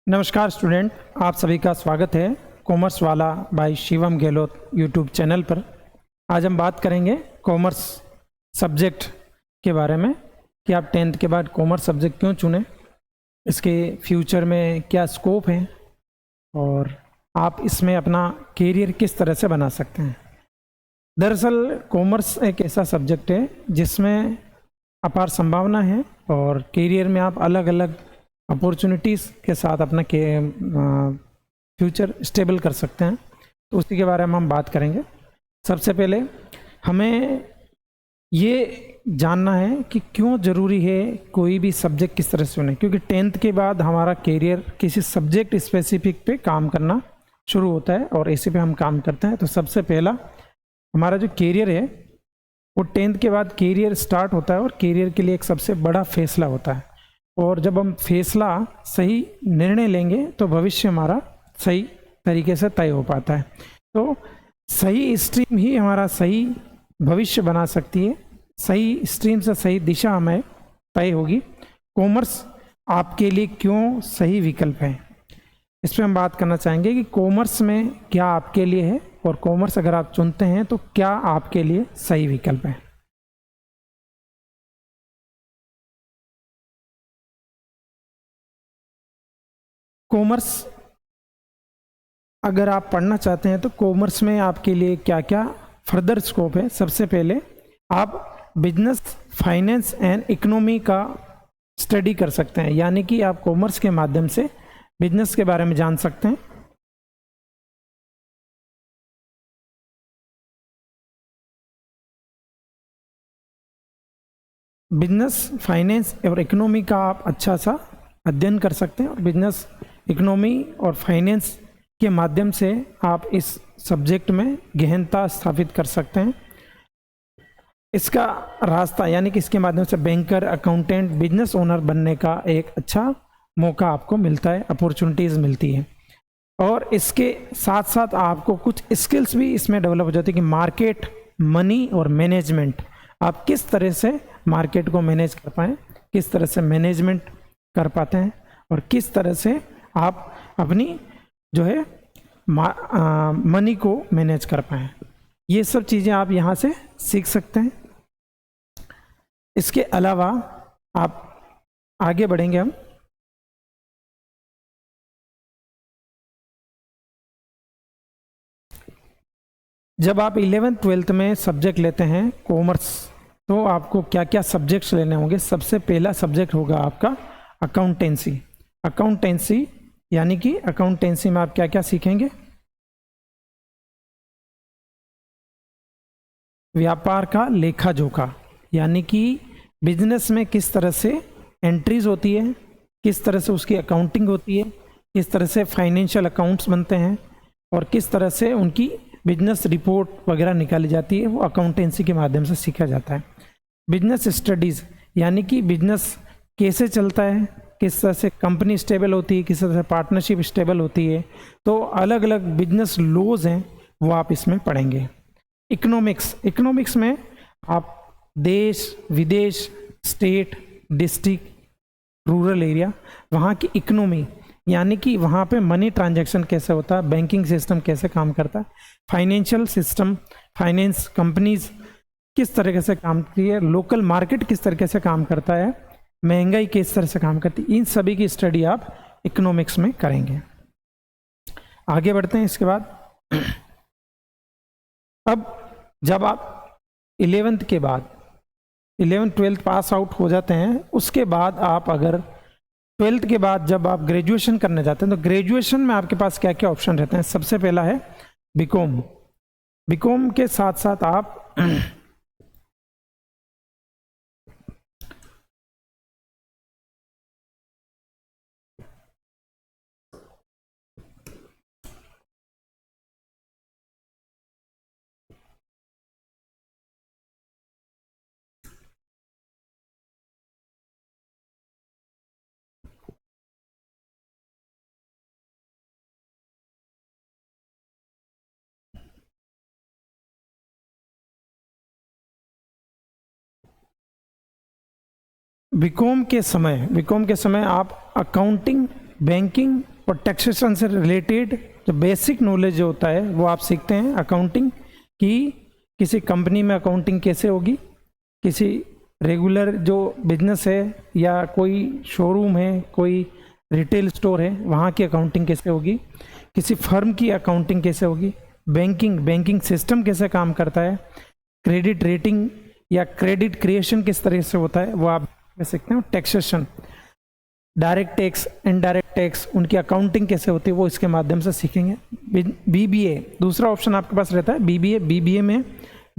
नमस्कार स्टूडेंट, आप सभी का स्वागत है कॉमर्स वाला by Shivam Gehlot YouTube channel पर। आज हम बात करेंगे कॉमर्स सब्जेक्ट के बारे में कि आप 10th के बाद कॉमर्स सब्जेक्ट क्यों चुने, इसके फ्यूचर में क्या स्कोप है और आप इसमें अपना कैरियर किस तरह से बना सकते हैं। दरअसल कॉमर्स एक ऐसा सब्जेक्ट है जिसमें अपार संभावना है और कैरियर में आप अलग अलग अपॉर्चुनिटीज़ के साथ अपना फ्यूचर स्टेबल कर सकते हैं। तो उसी के बारे में हम बात करेंगे। सबसे पहले हमें ये जानना है कि क्यों ज़रूरी है कोई भी सब्जेक्ट किस तरह से चुने, क्योंकि 10th के बाद हमारा कैरियर किसी सब्जेक्ट स्पेसिफिक पे काम करना शुरू होता है और इसी पे हम काम करते हैं। तो सबसे पहला हमारा जो कैरियर है वो 10th के बाद कैरियर स्टार्ट होता है और कैरियर के लिए एक सबसे बड़ा फैसला होता है। और जब हम फैसला सही निर्णय लेंगे तो भविष्य हमारा सही तरीके से तय हो पाता है। तो सही स्ट्रीम ही हमारा सही भविष्य बना सकती है। सही स्ट्रीम से सही दिशा हमें तय होगी। कॉमर्स आपके लिए क्यों सही विकल्प है, इस पर हम बात करना चाहेंगे कि कॉमर्स में क्या आपके लिए है और कॉमर्स अगर आप चुनते हैं तो क्या आपके लिए सही विकल्प है। कॉमर्स अगर आप पढ़ना चाहते हैं तो कॉमर्स में आपके लिए क्या क्या फर्दर स्कोप है। सबसे पहले आप बिजनेस, फाइनेंस एंड इकोनॉमी का स्टडी कर सकते हैं, यानी कि आप कॉमर्स के माध्यम से बिजनेस के बारे में जान सकते हैं। बिजनेस, फाइनेंस और इकोनॉमी का आप अच्छा सा अध्ययन कर सकते हैं और बिजनेस, इकोनॉमी और फाइनेंस के माध्यम से आप इस सब्जेक्ट में गहनता स्थापित कर सकते हैं। इसका रास्ता यानी कि इसके माध्यम से बैंकर, अकाउंटेंट, बिजनेस ओनर बनने का एक अच्छा मौका आपको मिलता है, अपॉर्चुनिटीज़ मिलती है। और इसके साथ साथ आपको कुछ स्किल्स भी इसमें डेवलप हो जाती है कि मार्केट, मनी और मैनेजमेंट, आप किस तरह से मार्केट को मैनेज कर पाएँ, किस तरह से मैनेजमेंट कर पाते हैं और किस तरह से आप अपनी जो है मनी को मैनेज कर पाएँ। ये सब चीज़ें आप यहाँ से सीख सकते हैं। इसके अलावा आप आगे बढ़ेंगे हम। जब आप 11th 12th में सब्जेक्ट लेते हैं कॉमर्स, तो आपको क्या क्या सब्जेक्ट्स लेने होंगे। सबसे पहला सब्जेक्ट होगा आपका अकाउंटेंसी। अकाउंटेंसी यानी कि अकाउंटेंसी में आप क्या क्या सीखेंगे। व्यापार का लेखा जोखा, यानी कि बिजनेस में किस तरह से एंट्रीज होती है, किस तरह से उसकी अकाउंटिंग होती है, किस तरह से फाइनेंशियल अकाउंट्स बनते हैं और किस तरह से उनकी बिजनेस रिपोर्ट वगैरह निकाली जाती है, वो अकाउंटेंसी के माध्यम से सीखा जाता है। बिजनेस स्टडीज़ यानी कि बिजनेस कैसे चलता है, किस तरह से कंपनी स्टेबल होती है, किस तरह से पार्टनरशिप स्टेबल होती है, तो अलग अलग बिजनेस लॉज हैं वो आप इसमें पढ़ेंगे। इकोनॉमिक्स, इकोनॉमिक्स में आप देश विदेश, स्टेट, डिस्ट्रिक्ट, रूरल एरिया, वहाँ की इकोनॉमी यानी कि वहाँ पे मनी ट्रांजैक्शन कैसे होता है, बैंकिंग सिस्टम कैसे काम करता है, फाइनेंशियल सिस्टम, फाइनेंस कंपनीज किस तरीके से काम करती है, लोकल मार्केट किस तरीके से काम करता है, महंगाई किस तरह से काम करती है, इन सभी की स्टडी आप इकोनॉमिक्स में करेंगे। आगे बढ़ते हैं। इसके बाद अब जब आप 11th के बाद 11th 12th पास आउट हो जाते हैं, उसके बाद आप अगर 12th के बाद जब आप ग्रेजुएशन करने जाते हैं तो ग्रेजुएशन में आपके पास क्या क्या ऑप्शन रहते हैं। सबसे पहला है बीकॉम। बीकॉम के साथ साथ आप बीकॉम के समय आप अकाउंटिंग, बैंकिंग और टैक्सेशन से रिलेटेड जो बेसिक नॉलेज जो होता है वो आप सीखते हैं। अकाउंटिंग की किसी कंपनी में अकाउंटिंग कैसे होगी, किसी रेगुलर जो बिजनेस है या कोई शोरूम है, कोई रिटेल स्टोर है, वहाँ की अकाउंटिंग कैसे होगी, किसी फर्म की अकाउंटिंग कैसे होगी, बैंकिंग सिस्टम कैसे काम करता है, क्रेडिट रेटिंग या क्रेडिट क्रिएशन किस तरह से होता है वो आप सीखते हैं। Taxation, direct tax, indirect tax, उनकी अकाउंटिंग कैसे होती है वो इसके माध्यम से सीखेंगे। बीबीए दूसरा ऑप्शन आपके पास रहता है, बीबीए में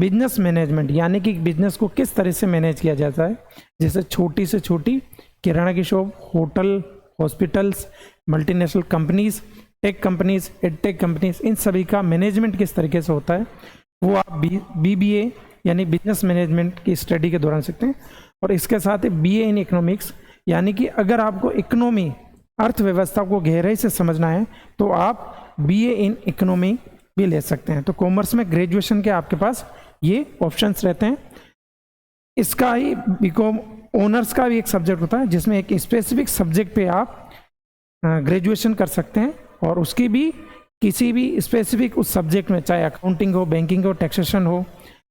बिजनेस मैनेजमेंट, यानी कि बिजनेस को किस तरह से मैनेज किया जाता है, जैसे छोटी से छोटी किराना की shop, hotel, hospitals, multinational companies, tech companies, edtech companies, इन सभी का मैनेजमेंट किस तरीके से होता है वो आप बीबीए यानी बिजनेस मैनेजमेंट की स्टडी के दौरान सीखते हैं। और इसके साथ ही बीए इन इकोनॉमिक्स, यानी कि अगर आपको इकोनॉमी, अर्थव्यवस्था को गहराई से समझना है तो आप बीए इन इकोनॉमी भी ले सकते हैं। तो कॉमर्स में ग्रेजुएशन के आपके पास ये ऑप्शंस रहते हैं। इसका ही बीकॉम ऑनर्स का भी एक सब्जेक्ट होता है जिसमें एक स्पेसिफिक सब्जेक्ट पे आप ग्रेजुएशन कर सकते हैं, और उसकी भी किसी भी स्पेसिफिक उस सब्जेक्ट में, चाहे अकाउंटिंग हो, बैंकिंग हो, टैक्सेशन हो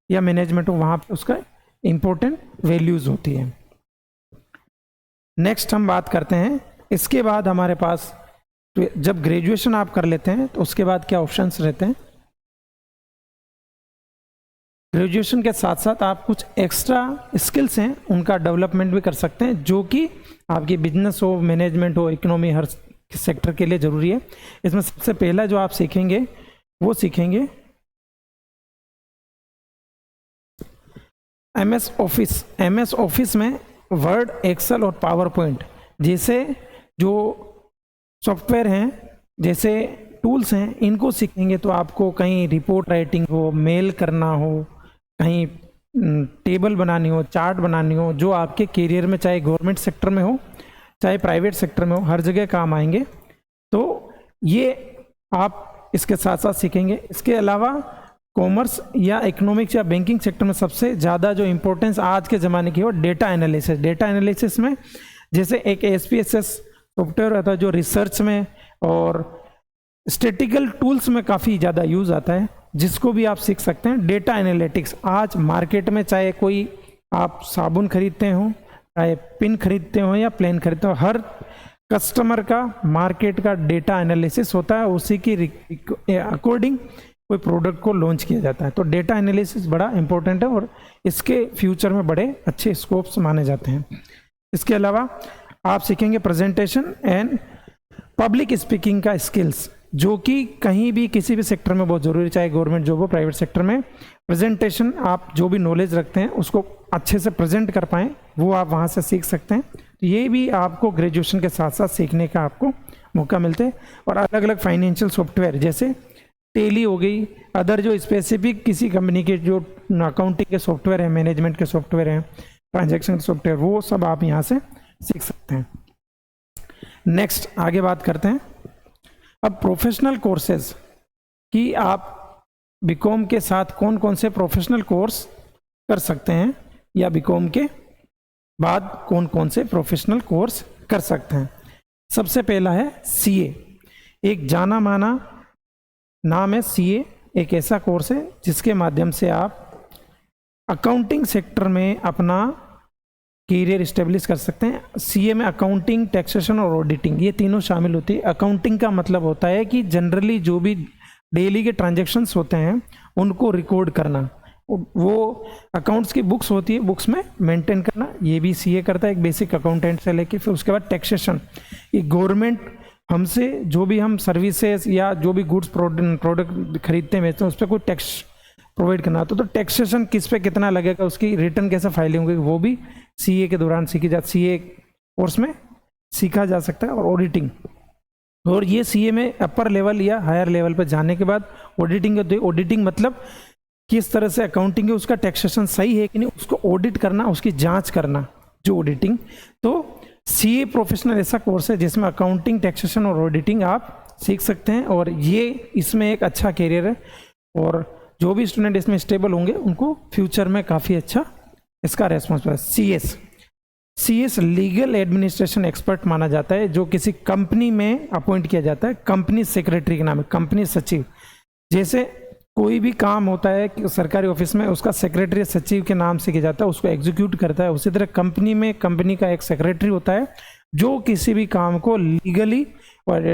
या मैनेजमेंट हो, वहाँ पे उसका इम्पोर्टेंट वैल्यूज होती है। नेक्स्ट हम बात करते हैं, इसके बाद हमारे पास जब ग्रेजुएशन आप कर लेते हैं तो उसके बाद क्या ऑप्शंस रहते हैं। ग्रेजुएशन के साथ साथ आप कुछ एक्स्ट्रा स्किल्स हैं उनका डेवलपमेंट भी कर सकते हैं, जो कि आपकी बिजनेस हो, मैनेजमेंट हो, इकोनॉमी, हर सेक्टर के लिए ज़रूरी है। इसमें सबसे पहला जो आप सीखेंगे वो सीखेंगे एमएस ऑफिस में वर्ड, एक्सेल और पावर पॉइंट जैसे जो सॉफ्टवेयर हैं, जैसे टूल्स हैं, इनको सीखेंगे तो आपको कहीं रिपोर्ट राइटिंग हो, मेल करना हो, कहीं टेबल बनानी हो, चार्ट बनानी हो, जो आपके करियर में चाहे गवर्नमेंट सेक्टर में हो चाहे प्राइवेट सेक्टर में हो, हर जगह काम आएंगे। तो ये आप इसके साथ साथ सीखेंगे। इसके अलावा कॉमर्स या इकोनॉमिक्स या बैंकिंग सेक्टर में सबसे ज़्यादा जो इम्पोर्टेंस आज के ज़माने की हो, डेटा एनालिसिस। डेटा एनालिसिस में जैसे एक एसपीएसएस सॉफ्टवेयर रहता है जो रिसर्च में और स्टैटिकल टूल्स में काफ़ी ज़्यादा यूज़ आता है, जिसको भी आप सीख सकते हैं। डेटा एनालिटिक्स आज मार्केट में, चाहे कोई आप साबुन खरीदते हो, चाहे पिन खरीदते हो या प्लेन खरीदते हो, हर कस्टमर का मार्केट का डेटा एनालिसिस होता है, उसी की अकॉर्डिंग कोई प्रोडक्ट को लॉन्च किया जाता है। तो डेटा एनालिसिस बड़ा इंपॉर्टेंट है और इसके फ्यूचर में बड़े अच्छे स्कोप्स माने जाते हैं। इसके अलावा आप सीखेंगे प्रेजेंटेशन एंड पब्लिक स्पीकिंग का स्किल्स, जो कि कहीं भी किसी भी सेक्टर में बहुत ज़रूरी, चाहे गवर्नमेंट जॉब हो, प्राइवेट सेक्टर में। प्रेजेंटेशन, आप जो भी नॉलेज रखते हैं उसको अच्छे से प्रेजेंट कर पाएँ, वो आप वहाँ से सीख सकते हैं। तो ये भी आपको ग्रेजुएशन के साथ साथ सीखने का आपको मौका मिलता है। और अलग अलग फाइनेंशियल सॉफ्टवेयर जैसे टेली हो गई, अदर जो स्पेसिफिक किसी कंपनी के जो अकाउंटिंग के सॉफ्टवेयर हैं, मैनेजमेंट के सॉफ्टवेयर हैं, ट्रांजैक्शन सॉफ्टवेयर, वो सब आप यहाँ से सीख सकते हैं। नेक्स्ट आगे बात करते हैं अब प्रोफेशनल कोर्सेज कि आप बीकॉम के साथ कौन कौन से प्रोफेशनल कोर्स कर सकते हैं, या बीकॉम के बाद कौन कौन से प्रोफेशनल कोर्स कर सकते हैं। सबसे पहला है सीए। एक जाना माना नाम है सीए। एक ऐसा कोर्स है जिसके माध्यम से आप अकाउंटिंग सेक्टर में अपना करियर इस्टेब्लिश कर सकते हैं। सीए में अकाउंटिंग, टैक्सेशन और ऑडिटिंग, ये तीनों शामिल होती है। अकाउंटिंग का मतलब होता है कि जनरली जो भी डेली के ट्रांजैक्शंस होते हैं उनको रिकॉर्ड करना, वो अकाउंट्स की बुक्स होती है, बुक्स में मेंटेन करना, ये भी सीए करता है, एक बेसिक अकाउंटेंट से लेके। फिर उसके बाद टैक्सेशन, ये गवर्नमेंट हमसे जो भी हम सर्विसेज या जो भी गुड्स प्रोडक्ट खरीदते हैं, बेचते हैं, उस पर कोई टैक्स प्रोवाइड करना होता है। तो टैक्सेशन किस पे कितना लगेगा, उसकी रिटर्न कैसे फाइलिंग होगी, वो भी सीए के दौरान सीखी जा, सीए कोर्स में सीखा जा सकता है। और ऑडिटिंग, और ये सीए में अपर लेवल या हायर लेवल पर जाने के बाद ऑडिटिंग होती है। ऑडिटिंग मतलब किस तरह से अकाउंटिंग है, उसका टैक्सेशन सही है कि नहीं, उसको ऑडिट करना, उसकी जांच करना, जो ऑडिटिंग। तो सीए प्रोफेशनल ऐसा कोर्स है जिसमें अकाउंटिंग, टैक्सेशन और ऑडिटिंग आप सीख सकते हैं, और ये इसमें एक अच्छा करियर है। और जो भी स्टूडेंट इसमें स्टेबल होंगे उनको फ्यूचर में काफ़ी अच्छा इसका रेस्पॉन्स है। CS CS legal administration expert माना जाता है, जो किसी कंपनी में अपॉइंट किया जाता है, कंपनी सेक्रेटरी के नाम है, कंपनी सचिव। जैसे कोई भी काम होता है कि सरकारी ऑफिस में, उसका सेक्रेटरी सचिव के नाम से किया जाता है, उसको एग्जीक्यूट करता है। उसी तरह कंपनी में कंपनी का एक सेक्रेटरी होता है जो किसी भी काम को लीगली और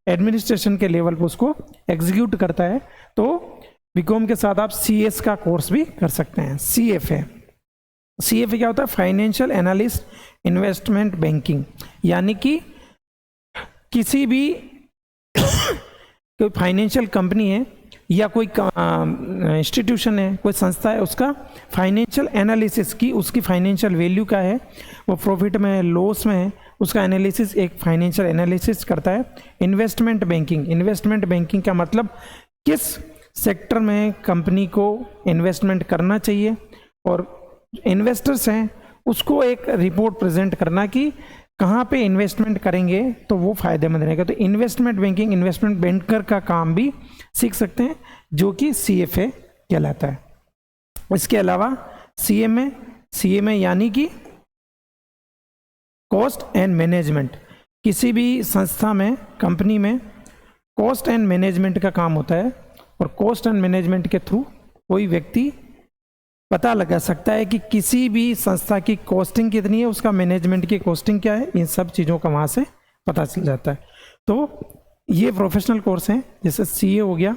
एडमिनिस्ट्रेशन के लेवल पर उसको एग्जीक्यूट करता है। तो बीकॉम के साथ आप CS का कोर्स भी कर सकते हैं। CFA, CFA क्या होता है? फाइनेंशियल एनालिस्ट इन्वेस्टमेंट बैंकिंग, यानी कि किसी भी कोई फाइनेंशियल कंपनी है या कोई इंस्टीट्यूशन है, कोई संस्था है, उसका फाइनेंशियल एनालिसिस की, उसकी फाइनेंशियल वैल्यू क्या है, वो प्रॉफिट में है, लॉस में है, उसका एनालिसिस एक फाइनेंशियल एनालिसिस करता है। इन्वेस्टमेंट बैंकिंग, इन्वेस्टमेंट बैंकिंग का मतलब किस सेक्टर में कंपनी को इन्वेस्टमेंट करना चाहिए और इन्वेस्टर्स हैं उसको एक रिपोर्ट प्रेजेंट करना कि कहाँ पे इन्वेस्टमेंट करेंगे तो वो फायदेमंद रहेगा। तो इन्वेस्टमेंट बैंकिंग, इन्वेस्टमेंट बैंकर का काम भी सीख सकते हैं, जो कि CFA कहलाता है। इसके अलावा CMA यानी कि कॉस्ट एंड मैनेजमेंट। किसी भी संस्था में, कंपनी में कॉस्ट एंड मैनेजमेंट का काम होता है और कॉस्ट एंड मैनेजमेंट के थ्रू कोई व्यक्ति पता लगा सकता है कि किसी भी संस्था की कॉस्टिंग कितनी है, उसका मैनेजमेंट की कॉस्टिंग क्या है, इन सब चीज़ों का वहाँ से पता चल जाता है। तो ये प्रोफेशनल कोर्स हैं, जैसे CA हो गया,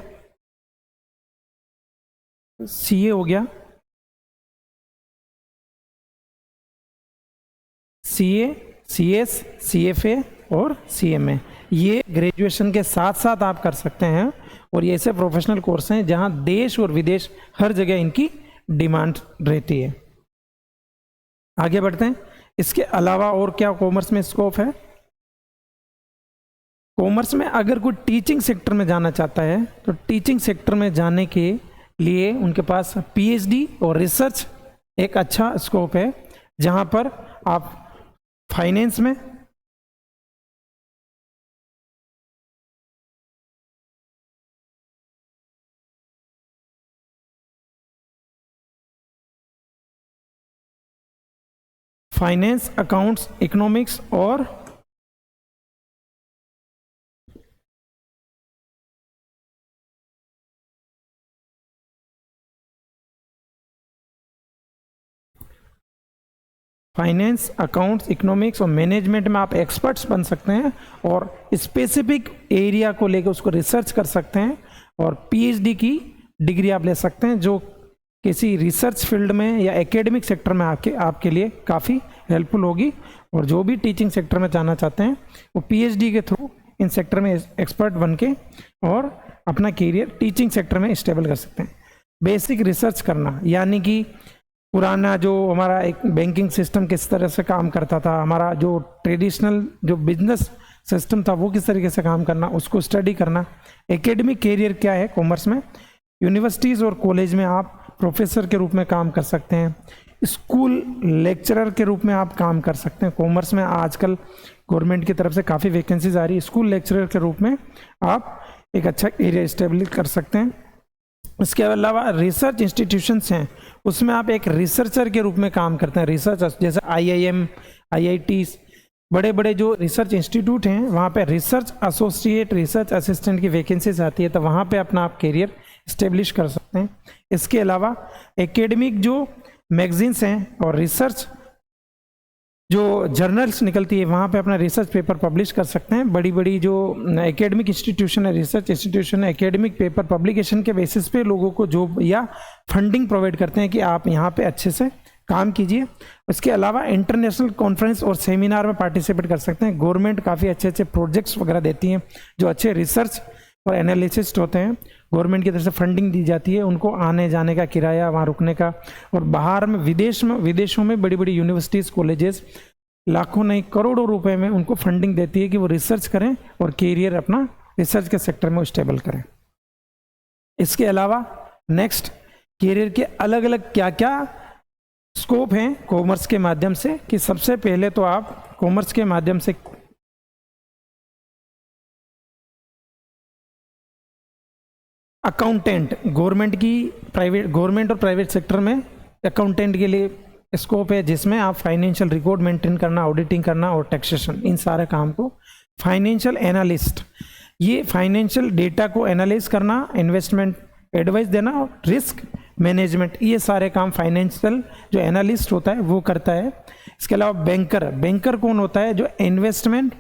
CA, CS, CFA और CMA, ये ग्रेजुएशन के साथ साथ आप कर सकते हैं। और ये ऐसे प्रोफेशनल कोर्स हैं जहाँ देश और विदेश हर जगह इनकी डिमांड रहती है। आगे बढ़ते हैं। इसके अलावा और क्या कॉमर्स में स्कोप है? कॉमर्स में अगर कोई टीचिंग सेक्टर में जाना चाहता है तो टीचिंग सेक्टर में जाने के लिए उनके पास PhD और रिसर्च एक अच्छा स्कोप है, जहां पर आप फाइनेंस में, फाइनेंस, अकाउंट्स, इकोनॉमिक्स और फाइनेंस, अकाउंट्स, इकोनॉमिक्स और मैनेजमेंट में आप एक्सपर्ट्स बन सकते हैं और स्पेसिफिक एरिया को लेकर उसको रिसर्च कर सकते हैं और PhD की डिग्री आप ले सकते हैं, जो किसी रिसर्च फील्ड में या एकेडमिक सेक्टर में आपके लिए काफ़ी हेल्पफुल होगी। और जो भी टीचिंग सेक्टर में जाना चाहते हैं वो PhD के थ्रू इन सेक्टर में एक्सपर्ट बन के और अपना करियर टीचिंग सेक्टर में स्टेबल कर सकते हैं। बेसिक रिसर्च करना, यानी कि पुराना जो हमारा एक बैंकिंग सिस्टम किस तरह से काम करता था, हमारा जो ट्रेडिशनल जो बिजनेस सिस्टम था वो किस तरीके से काम करना, उसको स्टडी करना। एकेडमिक करियर क्या है कॉमर्स में? यूनिवर्सिटीज़ और कॉलेज में आप प्रोफेसर के रूप में काम कर सकते हैं, स्कूल लेक्चरर के रूप में आप काम कर सकते हैं। कॉमर्स में आजकल गवर्नमेंट की तरफ से काफ़ी वैकेंसीज आ रही है, स्कूल लेक्चरर के रूप में आप एक अच्छा करियर स्टेब्लिश कर सकते हैं। इसके अलावा रिसर्च इंस्टीट्यूशंस हैं, उसमें आप एक रिसर्चर के रूप में काम करते हैं। रिसर्च जैसे IIM, IITs, बड़े बड़े जो रिसर्च इंस्टीट्यूट हैं वहाँ पे रिसर्च एसोसिएट, रिसर्च असिस्टेंट की वैकेंसीज आती है, तो वहाँ पे अपना आप करियर इस्टेब्लिश कर सकते हैं। इसके अलावा एकेडमिक जो मैगजीन्स हैं और रिसर्च जो जर्नल्स निकलती है वहाँ पे अपना रिसर्च पेपर पब्लिश कर सकते हैं। बड़ी बड़ी जो एकेडमिक इंस्टीट्यूशन है, रिसर्च इंस्टीट्यूशन है, एकेडमिक पेपर पब्लिकेशन के बेसिस पे लोगों को जॉब या फंडिंग प्रोवाइड करते हैं कि आप यहाँ पे अच्छे से काम कीजिए। इसके अलावा इंटरनेशनल कॉन्फ्रेंस और सेमिनार में पार्टिसिपेट कर सकते हैं। गवर्नमेंट काफ़ी अच्छे अच्छे प्रोजेक्ट्स वगैरह देती हैं, जो अच्छे रिसर्च और एनालिसिस्ट होते हैं, गवर्नमेंट की तरफ से फंडिंग दी जाती है, उनको आने जाने का किराया, वहाँ रुकने का, और बाहर में विदेशों में बड़ी बड़ी यूनिवर्सिटीज़, कॉलेजेस लाखों नहीं करोड़ों रुपए में उनको फंडिंग देती है कि वो रिसर्च करें और कैरियर अपना रिसर्च के सेक्टर में स्टेबल करें। इसके अलावा नेक्स्ट कैरियर के अलग अलग क्या क्या स्कोप हैं कॉमर्स के माध्यम से, कि सबसे पहले तो आप कॉमर्स के माध्यम से अकाउंटेंट, गवर्नमेंट और प्राइवेट सेक्टर में अकाउंटेंट के लिए स्कोप है जिसमें आप फाइनेंशियल रिकॉर्ड मेंटेन करना, ऑडिटिंग करना और टैक्सेशन, इन सारे काम को फाइनेंशियल एनालिस्ट, ये फाइनेंशियल डेटा को एनालाइज करना, इन्वेस्टमेंट एडवाइस देना और रिस्क मैनेजमेंट, ये सारे काम फाइनेंशियल जो एनालिस्ट होता है वो करता है। इसके अलावा बैंकर, बैंकर कौन होता है? जो इन्वेस्टमेंट,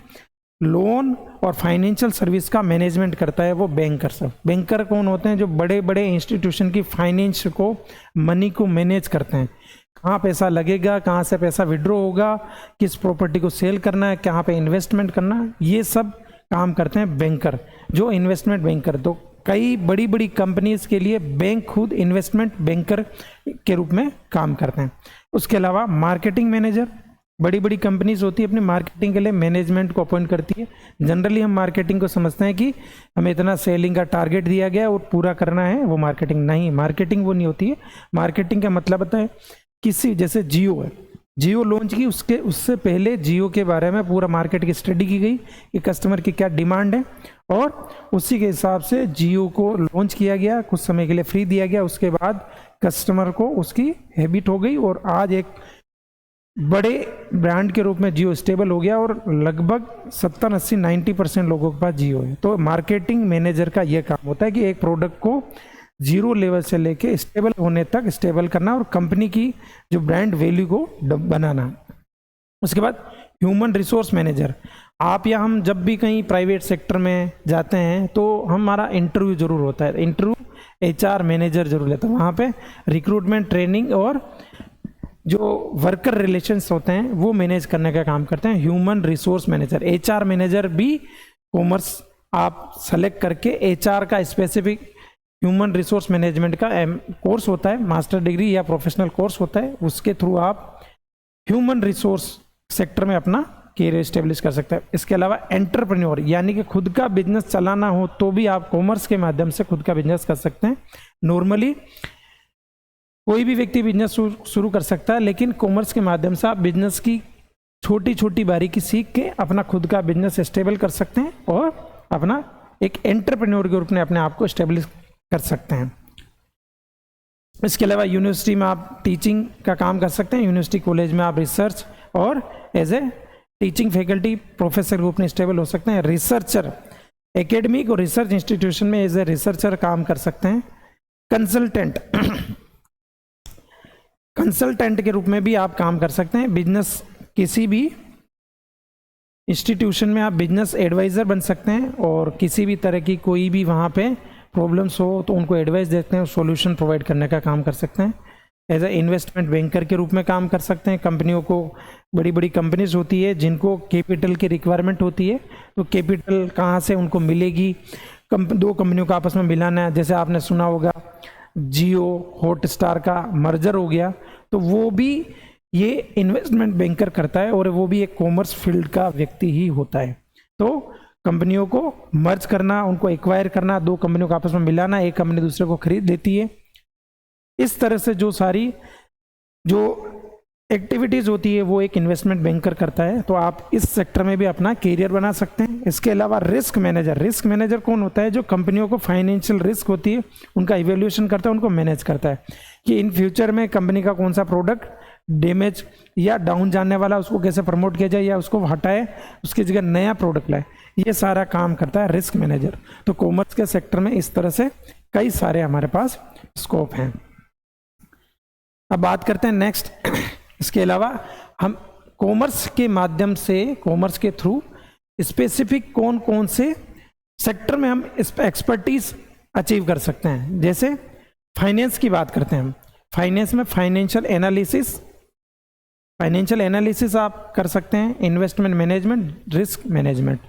लोन और फाइनेंशियल सर्विस का मैनेजमेंट करता है, वो बैंकर सब। बैंकर कौन होते हैं? जो बड़े बड़े इंस्टीट्यूशन की फाइनेंस को, मनी को मैनेज करते हैं, कहाँ पैसा लगेगा, कहाँ से पैसा विड्रॉ होगा, किस प्रॉपर्टी को सेल करना है, कहाँ पे इन्वेस्टमेंट करना, ये सब काम करते हैं बैंकर, जो इन्वेस्टमेंट बैंकर। तो कई बड़ी बड़ी कंपनीज के लिए बैंक खुद इन्वेस्टमेंट बैंकर के रूप में काम करते हैं। उसके अलावा मार्केटिंग मैनेजर, बड़ी बड़ी कंपनीज होती है अपनी मार्केटिंग के लिए मैनेजमेंट को अपॉइंट करती है। जनरली हम मार्केटिंग को समझते हैं कि हमें इतना सेलिंग का टारगेट दिया गया और पूरा करना है, वो मार्केटिंग नहीं, मार्केटिंग वो नहीं होती है। मार्केटिंग का मतलब होता है किसी, जैसे जियो है, जियो लॉन्च की, उससे पहले जियो के बारे में पूरा मार्केट की स्टडी की गई कि कस्टमर की क्या डिमांड है, और उसी के हिसाब से जियो को लॉन्च किया गया, कुछ समय के लिए फ्री दिया गया। उसके बाद कस्टमर को उसकी हैबिट हो गई और आज एक बड़े ब्रांड के रूप में जियो स्टेबल हो गया और लगभग 70, 80, 90% लोगों के पास जियो है। तो मार्केटिंग मैनेजर का यह काम होता है कि एक प्रोडक्ट को जीरो लेवल से लेके स्टेबल होने तक स्टेबल करना और कंपनी की जो ब्रांड वैल्यू को बनाना। उसके बाद ह्यूमन रिसोर्स मैनेजर, आप या हम जब भी कहीं प्राइवेट सेक्टर में जाते हैं तो हमारा इंटरव्यू जरूर होता है, इंटरव्यू एचआर मैनेजर जरूर लेता है। वहाँ पे रिक्रूटमेंट, ट्रेनिंग और जो वर्कर रिलेशंस होते हैं वो मैनेज करने का काम करते हैं human resource manager. HR manager भी कॉमर्स आप सेलेक्ट करके एचआर का स्पेसिफिक ह्यूमन रिसोर्स मैनेजमेंट का कोर्स होता है, मास्टर डिग्री या प्रोफेशनल कोर्स होता है, उसके थ्रू आप ह्यूमन रिसोर्स सेक्टर में अपना कैरियर स्टेब्लिश कर सकते हैं। इसके अलावा एंटरप्रेन्योर, यानी कि खुद का बिजनेस चलाना हो तो भी आप कॉमर्स के माध्यम से खुद का बिजनेस कर सकते हैं। नॉर्मली कोई भी व्यक्ति बिजनेस शुरू कर सकता है, लेकिन कॉमर्स के माध्यम से आप बिजनेस की छोटी छोटी बारीकी सीख के अपना खुद का बिजनेस स्टेबल कर सकते हैं और अपना एक एंटरप्रेन्योर के रूप में अपने आप को स्टेब्लिश कर सकते हैं। इसके अलावा यूनिवर्सिटी में आप टीचिंग का काम कर सकते हैं, यूनिवर्सिटी कॉलेज में आप रिसर्च और as a teaching faculty professor के रूप में स्टेबल हो सकते हैं। रिसर्चर, एकेडमिक और रिसर्च इंस्टीट्यूशन में एज ए रिसर्चर काम कर सकते हैं। कंसल्टेंट, कंसल्टेंट के रूप में भी आप काम कर सकते हैं। बिजनेस, किसी भी इंस्टीट्यूशन में आप बिजनेस एडवाइजर बन सकते हैं और किसी भी तरह की कोई भी वहाँ पे प्रॉब्लम्स हो तो उनको एडवाइस देते हैं और सॉल्यूशन प्रोवाइड करने का काम कर सकते हैं। एज ए इन्वेस्टमेंट बैंकर के रूप में काम कर सकते हैं। कंपनियों को, बड़ी बड़ी कंपनीज होती है जिनको कैपिटल की रिक्वायरमेंट होती है, तो कैपिटल कहाँ से उनको मिलेगी, दो कंपनियों को आपस में मिलाना है। जैसे आपने सुना होगा जियो हॉटस्टार का मर्जर हो गया, तो वो भी ये इन्वेस्टमेंट बैंकर करता है और वो भी एक कॉमर्स फील्ड का व्यक्ति ही होता है। तो कंपनियों को मर्ज करना, उनको एक्वायर करना, दो कंपनियों को आपस में मिलाना, एक कंपनी दूसरे को खरीद लेती है, इस तरह से जो सारी जो एक्टिविटीज होती है वो एक इन्वेस्टमेंट बैंकर करता है। तो आप इस सेक्टर में भी अपना कैरियर बना सकते हैं। इसके अलावा रिस्क मैनेजर, रिस्क मैनेजर कौन होता है? जो कंपनियों को फाइनेंशियल रिस्क होती है उनका इवेल्यूएशन करता है, उनको मैनेज करता है कि इन फ्यूचर में कंपनी का कौन सा प्रोडक्ट डैमेज या डाउन जाने वाला, उसको कैसे प्रमोट किया जाए या उसको हटाए, उसकी जगह नया प्रोडक्ट लाए, ये सारा काम करता है रिस्क मैनेजर। तो कॉमर्स के सेक्टर में इस तरह से कई सारे हमारे पास स्कोप हैं। अब बात करते हैं नेक्स्ट। इसके अलावा हम कॉमर्स के माध्यम से, कॉमर्स के थ्रू स्पेसिफिक कौन कौन से सेक्टर में हम इस पर एक्सपर्टीज अचीव कर सकते हैं। जैसे फाइनेंस की बात करते हैं हम, फाइनेंस में फाइनेंशियल एनालिसिस, फाइनेंशियल एनालिसिस आप कर सकते हैं, इन्वेस्टमेंट मैनेजमेंट, रिस्क मैनेजमेंट।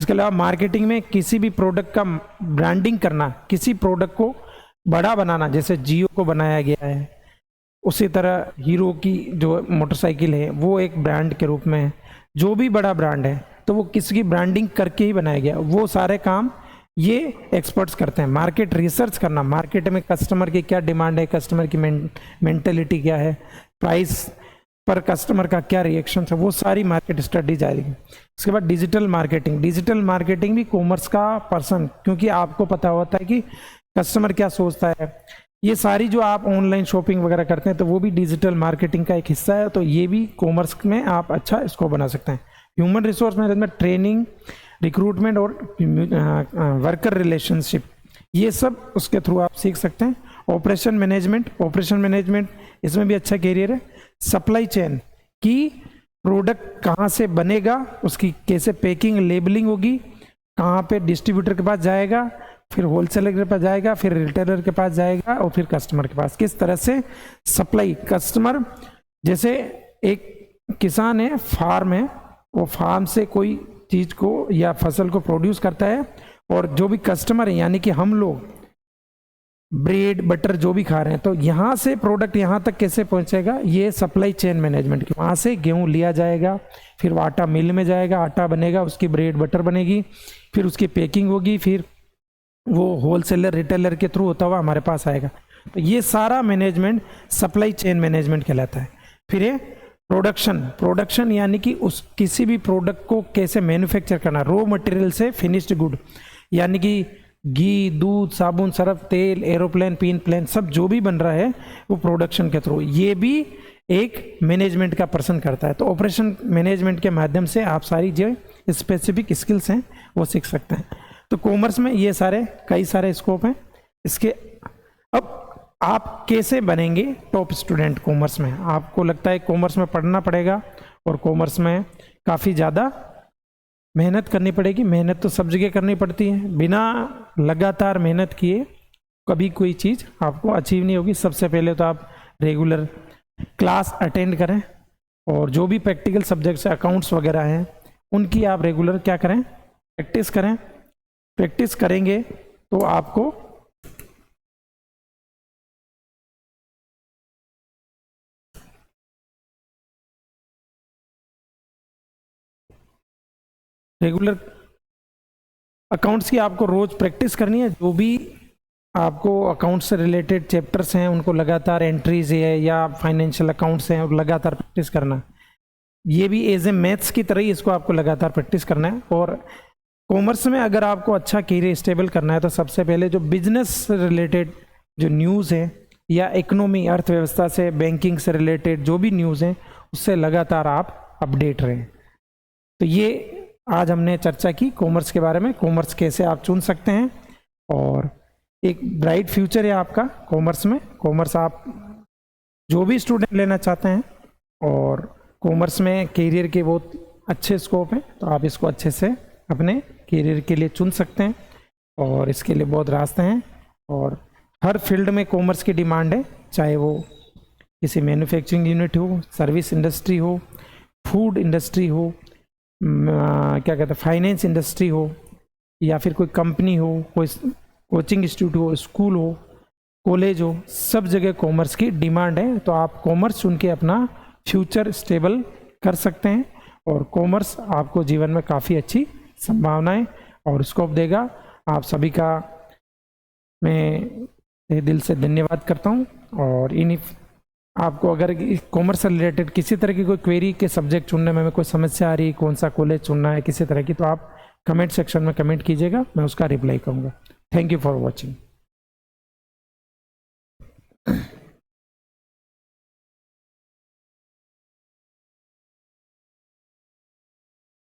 इसके अलावा मार्केटिंग में किसी भी प्रोडक्ट का ब्रांडिंग करना, किसी प्रोडक्ट को बड़ा बनाना, जैसे जियो को बनाया गया है, उसी तरह हीरो की जो मोटरसाइकिल है वो एक ब्रांड के रूप में है। जो भी बड़ा ब्रांड है तो वो किसी की ब्रांडिंग करके ही बनाया गया, वो सारे काम ये एक्सपर्ट्स करते हैं। मार्केट रिसर्च करना, मार्केट में कस्टमर की क्या डिमांड है, कस्टमर की मेंटेलिटी क्या है, प्राइस पर कस्टमर का क्या रिएक्शन है, वो सारी मार्केट स्टडी जाएगी। उसके बाद डिजिटल मार्केटिंग, डिजिटल मार्केटिंग भी कॉमर्स का पर्सन, क्योंकि आपको पता होता है कि कस्टमर क्या सोचता है, ये सारी जो आप ऑनलाइन शॉपिंग वगैरह करते हैं तो वो भी डिजिटल मार्केटिंग का एक हिस्सा है, तो ये भी कॉमर्स में आप अच्छा इसको बना सकते हैं। Human resource management, training, recruitment और वर्कर रिलेशनशिप, ये सब उसके थ्रू आप सीख सकते हैं। ऑपरेशन मैनेजमेंट इसमें भी अच्छा कैरियर है। सप्लाई चेन की प्रोडक्ट कहाँ से बनेगा, उसकी कैसे पैकिंग लेबलिंग होगी, कहाँ पे डिस्ट्रीब्यूटर के पास जाएगा, फिर होलसेलर के पास जाएगा, फिर रिटेलर के पास जाएगा और फिर कस्टमर के पास, किस तरह से सप्लाई कस्टमर, जैसे एक किसान है, फार्म है, वो फार्म से कोई चीज को या फसल को प्रोड्यूस करता है और जो भी कस्टमर है यानी कि हम लोग ब्रेड बटर जो भी खा रहे हैं, तो यहाँ से प्रोडक्ट यहाँ तक कैसे पहुँचेगा, ये सप्लाई चेन मैनेजमेंट की। वहाँ से गेहूँ लिया जाएगा, फिर वो आटा मिल में जाएगा, आटा बनेगा, उसकी ब्रेड बटर बनेगी, फिर उसकी पैकिंग होगी, फिर वो होलसेलर रिटेलर के थ्रू होता हुआ हमारे पास आएगा। तो ये सारा मैनेजमेंट सप्लाई चेन मैनेजमेंट कहलाता है। फिर ये प्रोडक्शन यानी कि उस किसी भी प्रोडक्ट को कैसे मैन्युफैक्चर करना, रॉ मटेरियल से फिनिश्ड गुड, यानी कि घी, दूध, साबुन, सर्फ, तेल, एरोप्लेन, प्लेन सब जो भी बन रहा है वो प्रोडक्शन के थ्रू, ये भी एक मैनेजमेंट का पर्सन करता है। तो ऑपरेशन मैनेजमेंट के माध्यम से आप सारी जो स्पेसिफिक स्किल्स हैं वो सीख सकते हैं। तो कॉमर्स में ये कई सारे स्कोप हैं इसके। अब आप कैसे बनेंगे टॉप स्टूडेंट कॉमर्स में? आपको लगता है कॉमर्स में पढ़ना पड़ेगा और कॉमर्स में काफ़ी ज़्यादा मेहनत करनी पड़ेगी। मेहनत तो सब जगह करनी पड़ती है, बिना लगातार मेहनत किए कभी कोई चीज़ आपको अचीव नहीं होगी। सबसे पहले तो आप रेगुलर क्लास अटेंड करें और जो भी प्रैक्टिकल सब्जेक्ट्स अकाउंट्स वगैरह हैं उनकी आप रेगुलर क्या करें, प्रैक्टिस करें। प्रैक्टिस करेंगे तो आपको रेगुलर अकाउंट्स की आपको रोज प्रैक्टिस करनी है। जो भी आपको अकाउंट्स से रिलेटेड चैप्टर्स हैं उनको लगातार, एंट्रीज है या फाइनेंशियल अकाउंट्स हैं, और लगातार प्रैक्टिस करना। ये भी एज ए मैथ्स की तरह ही इसको आपको लगातार प्रैक्टिस करना है। और कॉमर्स में अगर आपको अच्छा कैरियर स्टेबल करना है तो सबसे पहले जो बिजनेस से रिलेटेड जो न्यूज़ है या इकोनॉमी, अर्थव्यवस्था से, बैंकिंग से रिलेटेड जो भी न्यूज़ हैं उससे लगातार आप अपडेट रहें। तो ये आज हमने चर्चा की कॉमर्स के बारे में, कॉमर्स कैसे आप चुन सकते हैं और एक ब्राइट फ्यूचर है आपका कॉमर्स में। कॉमर्स आप जो भी स्टूडेंट लेना चाहते हैं और कॉमर्स में कैरियर के बहुत अच्छे स्कोप हैं, तो आप इसको अच्छे से अपने कैरियर के लिए चुन सकते हैं और इसके लिए बहुत रास्ते हैं। और हर फील्ड में कॉमर्स की डिमांड है, चाहे वो किसी मैन्युफैक्चरिंग यूनिट हो, सर्विस इंडस्ट्री हो, फूड इंडस्ट्री हो, क्या कहते हैं फाइनेंस इंडस्ट्री हो, या फिर कोई कंपनी हो, कोई कोचिंग इंस्टीट्यूट हो, स्कूल हो, कॉलेज हो, सब जगह कॉमर्स की डिमांड है। तो आप कॉमर्स चुन के अपना फ्यूचर स्टेबल कर सकते हैं और कॉमर्स आपको जीवन में काफ़ी अच्छी संभावनाएं और स्कोप देगा। आप सभी का मैं दिल से धन्यवाद करता हूं। और इन्हीं आपको अगर कॉमर्स से रिलेटेड किसी तरह की कोई क्वेरी के सब्जेक्ट चुनने में कोई समस्या आ रही, कौन सा कॉलेज चुनना है, किसी तरह की, तो आप कमेंट सेक्शन में कमेंट कीजिएगा, मैं उसका रिप्लाई करूँगा। Thank you for watching.